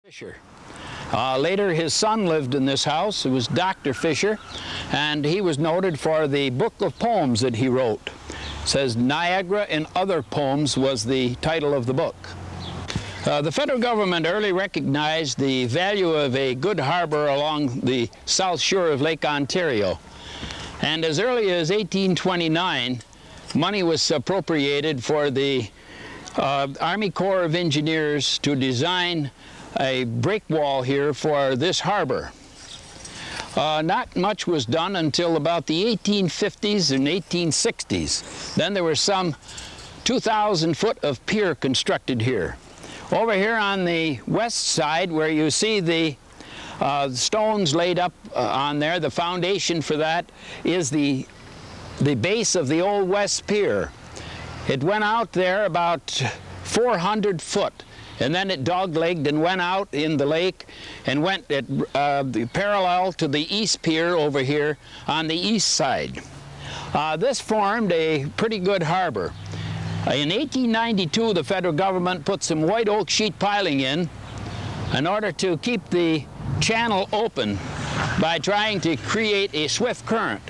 Fisher. Later his son lived in this house. It was Dr. Fisher, and he was noted for the book of poems that he wrote. It says Niagara and Other Poems was the title of the book. The federal government early recognized the value of a good harbor along the south shore of Lake Ontario. And as early as 1829, money was appropriated for the Army Corps of Engineers to design a break wall here for this harbor. Not much was done until about the 1850s and 1860s. Then there were some 2,000 foot of pier constructed here. Over here on the west side, where you see the stones laid up on there, the foundation for that is the base of the old West Pier. It went out there about 400 foot, and then it dog-legged and went out in the lake and went at parallel to the East Pier over here on the east side. This formed a pretty good harbor. In 1892, the federal government put some white oak sheet piling in order to keep the channel open by trying to create a swift current.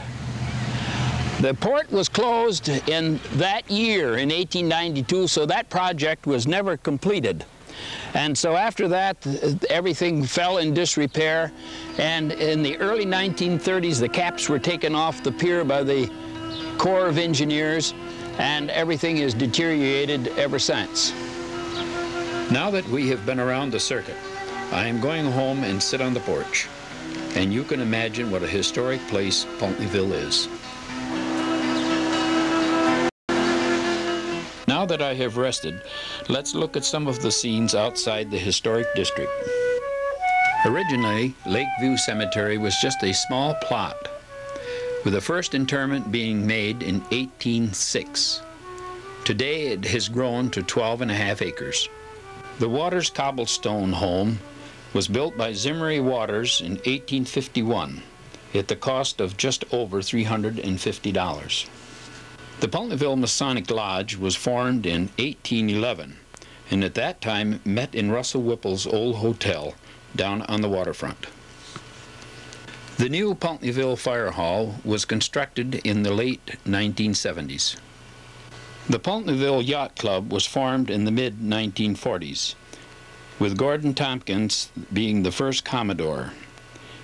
The port was closed in that year, in 1892, so that project was never completed. And so after that, everything fell in disrepair, and in the early 1930s, the caps were taken off the pier by the Corps of Engineers, and everything has deteriorated ever since. Now that we have been around the circuit, I am going home and sit on the porch, and you can imagine what a historic place Pultneyville is. Now that I have rested, let's look at some of the scenes outside the historic district. Originally, Lakeview Cemetery was just a small plot, with the first interment being made in 1806. Today it has grown to 12.5 acres. The Waters Cobblestone home was built by Zimmery Waters in 1851 at the cost of just over $350. The Pultneyville Masonic Lodge was formed in 1811, and at that time met in Russell Whipple's old hotel down on the waterfront. The new Pultneyville Fire Hall was constructed in the late 1970s. The Pultneyville Yacht Club was formed in the mid-1940s, with Gordon Tompkins being the first Commodore.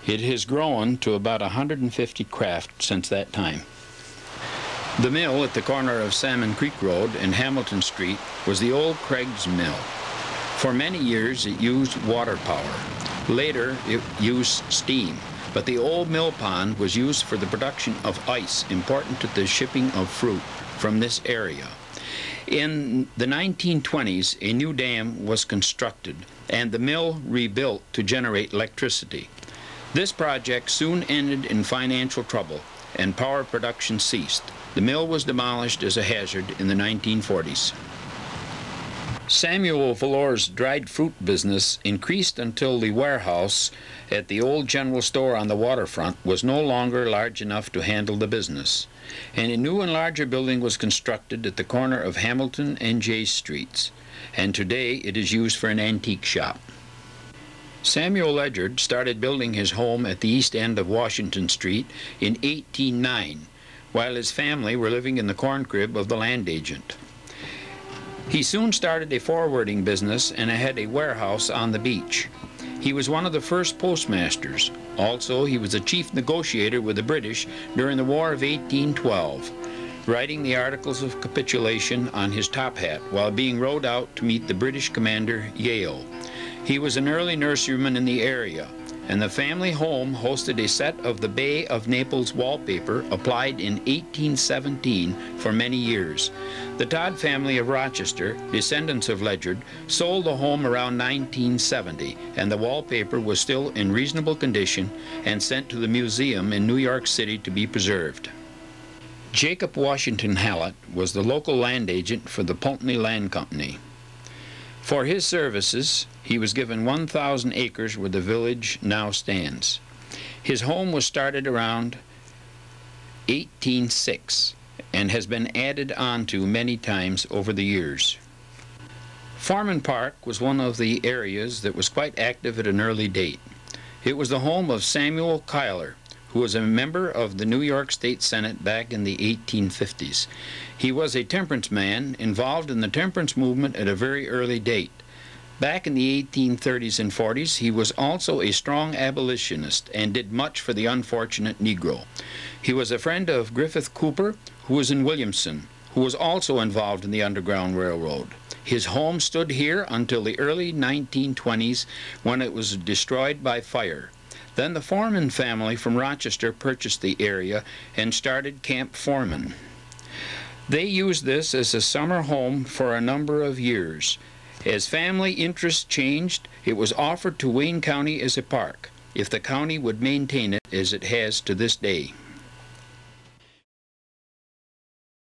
It has grown to about 150 craft since that time. The mill at the corner of Salmon Creek Road and Hamilton Street was the old Craig's Mill. For many years it used water power. Later it used steam, but the old mill pond was used for the production of ice important to the shipping of fruit from this area. In the 1920s, a new dam was constructed and the mill rebuilt to generate electricity. This project soon ended in financial trouble and power production ceased. The mill was demolished as a hazard in the 1940s. Samuel Valor's dried fruit business increased until the warehouse at the old general store on the waterfront was no longer large enough to handle the business, and a new and larger building was constructed at the corner of Hamilton and J Streets, and today it is used for an antique shop. Samuel Ledyard started building his home at the east end of Washington Street in 1809, while his family were living in the corn crib of the land agent. He soon started a forwarding business and had a warehouse on the beach. He was one of the first postmasters. Also, he was a chief negotiator with the British during the War of 1812, writing the Articles of Capitulation on his top hat while being rowed out to meet the British commander Yeo. He was an early nurseryman in the area, and the family home hosted a set of the Bay of Naples wallpaper applied in 1817 for many years. The Todd family of Rochester, descendants of Ledyard, sold the home around 1970, and the wallpaper was still in reasonable condition and sent to the museum in New York City to be preserved. Jacob Washington Hallett was the local land agent for the Pulteney Land Company. For his services, he was given 1,000 acres where the village now stands. His home was started around 1806 and has been added on to many times over the years. Foreman Park was one of the areas that was quite active at an early date. It was the home of Samuel Cuyler, who was a member of the New York State Senate back in the 1850s. He was a temperance man involved in the temperance movement at a very early date. Back in the 1830s and 40s, he was also a strong abolitionist and did much for the unfortunate Negro. He was a friend of Griffith Cooper, who was in Williamson, who was also involved in the Underground Railroad. His home stood here until the early 1920s, when it was destroyed by fire. Then the Foreman family from Rochester purchased the area and started Camp Foreman. They used this as a summer home for a number of years. As family interests changed, it was offered to Wayne County as a park, if the county would maintain it as it has to this day.